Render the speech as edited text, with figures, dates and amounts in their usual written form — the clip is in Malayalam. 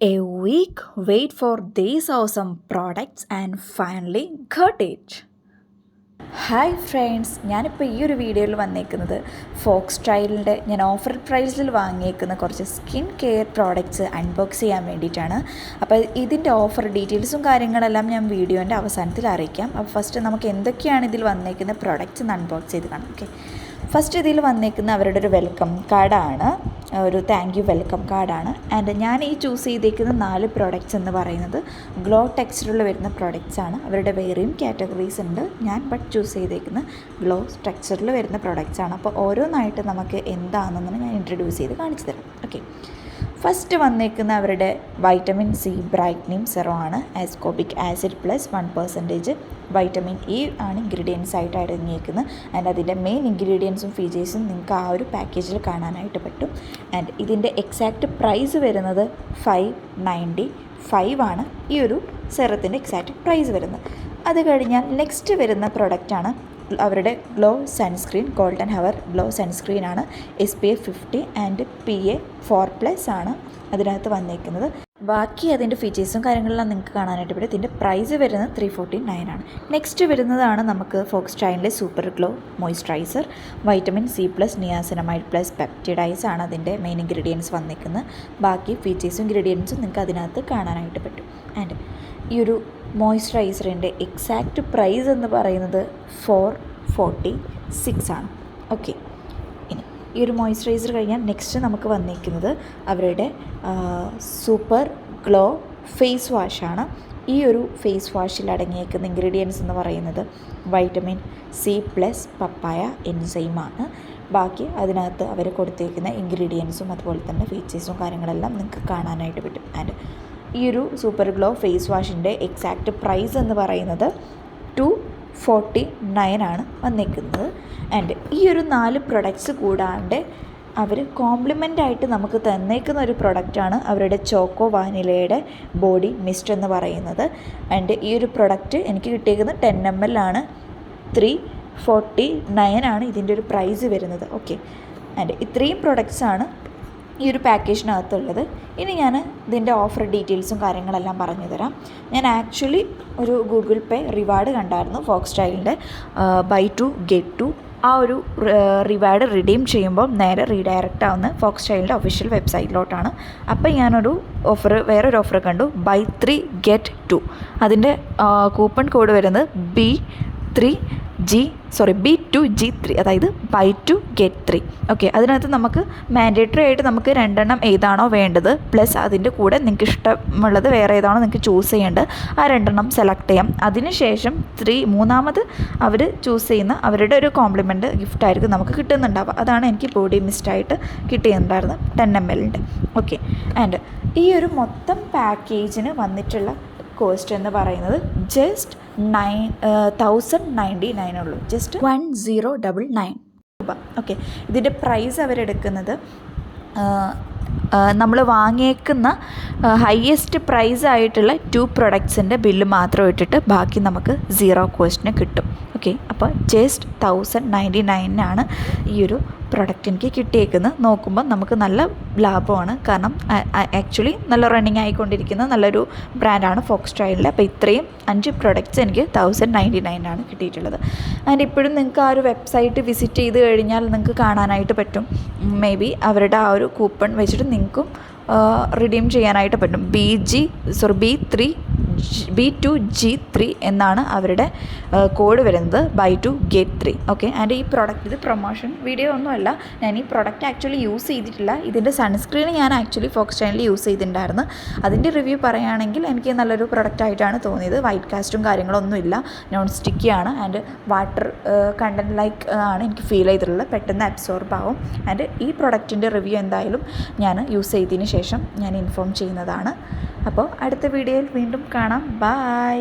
A week wait for these awesome products and finally got it. Hi friends, ഞാനിപ്പോൾ ഈ ഒരു വീഡിയോയിൽ വന്നേക്കുന്നത് ഫോക്സ് സ്റ്റൈലിൻ്റെ ഞാൻ ഓഫർ പ്രൈസിൽ വാങ്ങിയേക്കുന്ന കുറച്ച് സ്കിൻ കെയർ പ്രോഡക്റ്റ്സ് അൺബോക്സ് ചെയ്യാൻ വേണ്ടിയിട്ടാണ്. അപ്പോൾ ഇതിൻ്റെ ഓഫർ ഡീറ്റെയിൽസും കാര്യങ്ങളെല്ലാം ഞാൻ വീഡിയോൻ്റെ അവസാനത്തിൽ അറിയിക്കാം. അപ്പോൾ ഫസ്റ്റ് നമുക്ക് എന്തൊക്കെയാണ് ഇതിൽ വന്നേക്കുന്ന പ്രോഡക്റ്റ്സ് എന്ന് അൺബോക്സ് ചെയ്ത് കാണാം. ഓക്കെ, ഫസ്റ്റ് ഇതിൽ വന്നേക്കുന്ന അവരുടെ ഒരു വെൽക്കം കാർഡാണ്, ഒരു താങ്ക് യു വെൽക്കം കാർഡാണ്. ആൻഡ് ഞാൻ ഈ ചൂസ് ചെയ്തേക്കുന്ന 4 പ്രോഡക്റ്റ്സ് എന്ന് പറയുന്നത് ഗ്ലോ ടെക്സ്ചറിൽ വരുന്ന പ്രോഡക്റ്റ്സ് ആണ്. അവരുടെ വേറെയും കാറ്റഗറീസ് ഉണ്ട്, ഞാൻ ബട്ട് ചൂസ് ചെയ്തേക്കുന്ന ഗ്ലോ ടെക്സ്ചറിൽ വരുന്ന പ്രോഡക്റ്റ്സ് ആണ്. അപ്പോൾ ഓരോന്നായിട്ട് നമുക്ക് എന്താണെന്ന് ഞാൻ ഇൻട്രൊഡ്യൂസ് ചെയ്ത് കാണിച്ചു തരാം. ഓക്കെ, ഫസ്റ്റ് വന്നേക്കുന്ന അവരുടെ വൈറ്റമിൻ സി ബ്രൈറ്റ്നിങ് സെറം ആണ്. ആസ്കോബിക് ആസിഡ് പ്ലസ് 1% വൈറ്റമിൻ ഇ ആണ് ഇൻഗ്രീഡിയൻസ് ആയിട്ട് അടങ്ങിയേക്കുന്നത്. ആൻഡ് അതിൻ്റെ മെയിൻ ഇൻഗ്രീഡിയൻസും ഫീച്ചേഴ്സും നിങ്ങൾക്ക് ആ ഒരു പാക്കേജിൽ കാണാനായിട്ട് പറ്റും. ആൻഡ് ഇതിൻ്റെ എക്സാക്റ്റ് പ്രൈസ് വരുന്നത് 595 ആണ് ഈ ഒരു സെറത്തിൻ്റെ എക്സാക്റ്റ് പ്രൈസ് വരുന്നത്. അത് കഴിഞ്ഞാൽ നെക്സ്റ്റ് വരുന്ന പ്രൊഡക്റ്റാണ് അവരുടെ glow sunscreen. Golden hour glow sunscreen ആണ്. SPF 50 ആൻഡ് PA 4+ ആണ് അതിനകത്ത് വന്നേക്കുന്നത്. ബാക്കി അതിൻ്റെ ഫീച്ചേഴ്സും കാര്യങ്ങളെല്ലാം നിങ്ങൾക്ക് കാണാനായിട്ട് പറ്റും. ഇതിൻ്റെ പ്രൈസ് വരുന്നത് 349 ആണ്. നെക്സ്റ്റ് വരുന്നതാണ് നമുക്ക് ഫോക്സ് സ്റ്റൈലിൻ്റെ super glow moisturiser. Vitamin C plus niacinamide plus peptides ആണ് അതിൻ്റെ മെയിൻ ഇൻഗ്രീഡിയൻസ് വന്നേക്കുന്നത്. ബാക്കി ഫീച്ചേഴ്സും ഇൻഗ്രീഡിയൻസും നിങ്ങൾക്ക് അതിനകത്ത് കാണാനായിട്ട് പറ്റും. ആൻഡ് ഈ ഒരു മോയ്സ്ചറൈസറിൻ്റെ എക്സാക്റ്റ് പ്രൈസ് എന്ന് പറയുന്നത് 446 ആണ്. ഓക്കെ, ഇനി ഈ ഒരു മോയ്സ്ചറൈസർ കഴിഞ്ഞാൽ നെക്സ്റ്റ് നമുക്ക് വന്നിരിക്കുന്നത് അവരുടെ സൂപ്പർ ഗ്ലോ ഫേസ് വാഷാണ്. ഈ ഒരു ഫേസ് വാഷിൽ അടങ്ങിയേക്കുന്ന ഇൻഗ്രീഡിയൻസ് എന്ന് പറയുന്നത് വൈറ്റമിൻ സി പ്ലസ് പപ്പായ എൻസൈമാണ്. ബാക്കി അതിനകത്ത് അവർ കൊടുത്തേക്കുന്ന ഇൻഗ്രീഡിയൻസും അതുപോലെ തന്നെ ഫീച്ചേഴ്സും കാര്യങ്ങളെല്ലാം നിങ്ങൾക്ക് കാണാനായിട്ട് പറ്റും. ആൻഡ് ഈ ഒരു സൂപ്പർ ഗ്ലോ ഫേസ് വാഷിൻ്റെ എക്സാക്റ്റ് പ്രൈസ് എന്ന് പറയുന്നത് 249 ആണ് വന്നിരിക്കുന്നത്. ആൻഡ് ഈ ഒരു 4 പ്രൊഡക്ട്സ് കൂടാണ്ട് അവർ കോംപ്ലിമെൻ്റ് ആയിട്ട് നമുക്ക് തന്നേക്കുന്ന ഒരു പ്രൊഡക്റ്റാണ് അവരുടെ ചോക്കോ വാനിലയുടെ ബോഡി മിസ്റ്റ് എന്ന് പറയുന്നത്. ആൻഡ് ഈ ഒരു പ്രൊഡക്റ്റ് എനിക്ക് കിട്ടിയേക്കുന്നത് 10 ml ആണ്. 349 ആണ് ഇതിൻ്റെ ഒരു പ്രൈസ് വരുന്നത്. ഓക്കെ, ആൻഡ് ഇത്രയും പ്രൊഡക്ട്സാണ് ഈ ഒരു പാക്കേജിനകത്തുള്ളത്. ഇനി ഞാൻ ഇതിൻ്റെ ഓഫർ ഡീറ്റെയിൽസും കാര്യങ്ങളെല്ലാം പറഞ്ഞു തരാം. ഞാൻ ആക്ച്വലി ഒരു ഗൂഗിൾ പേ റിവാർഡ് കണ്ടായിരുന്നു ഫോക്സ് സ്റ്റൈലിൻ്റെ ബൈ 2 get 2. ആ ഒരു റിവാർഡ് റിഡീം ചെയ്യുമ്പോൾ നേരെ റീഡയറക്റ്റ് ആവുന്ന ഫോക്സ് സ്റ്റൈലിൻ്റെ ഒഫീഷ്യൽ വെബ്സൈറ്റിലോട്ടാണ്. അപ്പോൾ ഞാനൊരു വേറൊരു ഓഫർ കണ്ടു, ബൈ 3 get 2. അതിൻ്റെ കൂപ്പൺ കോഡ് വരുന്നത് B2G3, അതായത് ബൈ 2 get 3. ഓക്കെ, അതിനകത്ത് നമുക്ക് മാൻഡേറ്ററി ആയിട്ട് നമുക്ക് 2 എണ്ണം ഏതാണോ വേണ്ടത് പ്ലസ് അതിൻ്റെ കൂടെ നിങ്ങൾക്ക് ഇഷ്ടമുള്ളത് വേറെ ഏതാണോ നിങ്ങൾക്ക് ചൂസ് ചെയ്യേണ്ടത് ആ 2 എണ്ണം സെലക്ട് ചെയ്യാം. അതിനുശേഷം മൂന്നാമത് അവർ ചൂസ് ചെയ്യുന്ന അവരുടെ ഒരു കോംപ്ലിമെൻറ്റ് ഗിഫ്റ്റായിരിക്കും നമുക്ക് കിട്ടുന്നുണ്ടാവുക. അതാണ് എനിക്ക് ബോഡി മിസ്റ്റായിട്ട് കിട്ടിയിട്ടുണ്ടായിരുന്നത് 10 ml. ഓക്കെ, ആൻഡ് ഈ ഒരു മൊത്തം പാക്കേജിന് വന്നിട്ടുള്ള കോസ്റ്റ് എന്ന് പറയുന്നത് ജസ്റ്റ് 1099 ഉള്ളൂ. ജസ്റ്റ് 1099 രൂപ. ഓക്കെ, ഇതിൻ്റെ പ്രൈസ് അവരെടുക്കുന്നത് നമ്മൾ വാങ്ങിയേക്കുന്ന ഹയസ്റ്റ് പ്രൈസ് ആയിട്ടുള്ള 2 പ്രൊഡക്ട്സിൻ്റെ ബില്ല് മാത്രം ഇട്ടിട്ട് ബാക്കി നമുക്ക് 0 കോസ്റ്റിന് കിട്ടും. ഓക്കെ, അപ്പോൾ ജസ്റ്റ് 1099 ഈ ഒരു പ്രൊഡക്റ്റ് എനിക്ക് കിട്ടിയേക്കുന്നത്. നോക്കുമ്പോൾ നമുക്ക് നല്ല ലാഭമാണ്. കാരണം ആക്ച്വലി നല്ല റണ്ണിങ് ആയിക്കൊണ്ടിരിക്കുന്ന നല്ലൊരു ബ്രാൻഡാണ് ഫോക്സ് സ്റ്റൈലിൽ. അപ്പോൾ ഇത്രയും 5 പ്രൊഡക്ട്സ് എനിക്ക് 1099 ആണ് കിട്ടിയിട്ടുള്ളത്. ആൻഡ് ഇപ്പോഴും നിങ്ങൾക്ക് ആ ഒരു വെബ്സൈറ്റ് വിസിറ്റ് ചെയ്ത് കഴിഞ്ഞാൽ നിങ്ങൾക്ക് കാണാനായിട്ട് പറ്റും. മേ ബി അവരുടെ ആ ഒരു കൂപ്പൺ വെച്ചിട്ട് നിങ്ങൾക്കും റിഡീം ചെയ്യാനായിട്ട് പറ്റും. B2G3 എന്നാണ് അവരുടെ കോഡ് വരുന്നത്, ബൈ 2 get 3. ഓക്കെ, ആൻഡ് ഈ പ്രോഡക്റ്റ് ഇത് പ്രൊമോഷൻ വീഡിയോ ഒന്നുമല്ല. ഞാൻ ഈ പ്രോഡക്റ്റ് ആക്ച്വലി യൂസ് ചെയ്തിട്ടില്ല. ഇതിൻ്റെ സൺസ്ക്രീൻ ഞാൻ ആക്ച്വലി ഫോക്സ് സ്റ്റൈലിൽ യൂസ് ചെയ്തിട്ടുണ്ടായിരുന്നു. അതിൻ്റെ റിവ്യൂ പറയുകയാണെങ്കിൽ എനിക്ക് നല്ലൊരു പ്രൊഡക്റ്റായിട്ടാണ് തോന്നിയത്. വൈറ്റ് കാസ്റ്റും കാര്യങ്ങളൊന്നുമില്ല, നോൺ സ്റ്റിക്കിയാണ് ആൻഡ് വാട്ടർ കണ്ടൻറ്റ് ലൈക്ക് ആണ് എനിക്ക് ഫീൽ ചെയ്തിട്ടുള്ളത്. പെട്ടെന്ന് അബ്സോർബ് ആവും. ആൻഡ് ഈ പ്രൊഡക്റ്റിൻ്റെ റിവ്യൂ എന്തായാലും ഞാൻ യൂസ് ചെയ്തതിന് ശേഷം ഞാൻ ഇൻഫോം ചെയ്യുന്നതാണ്. അപ്പോൾ അടുത്ത വീഡിയോയിൽ വീണ്ടും കാണാം. ബൈ.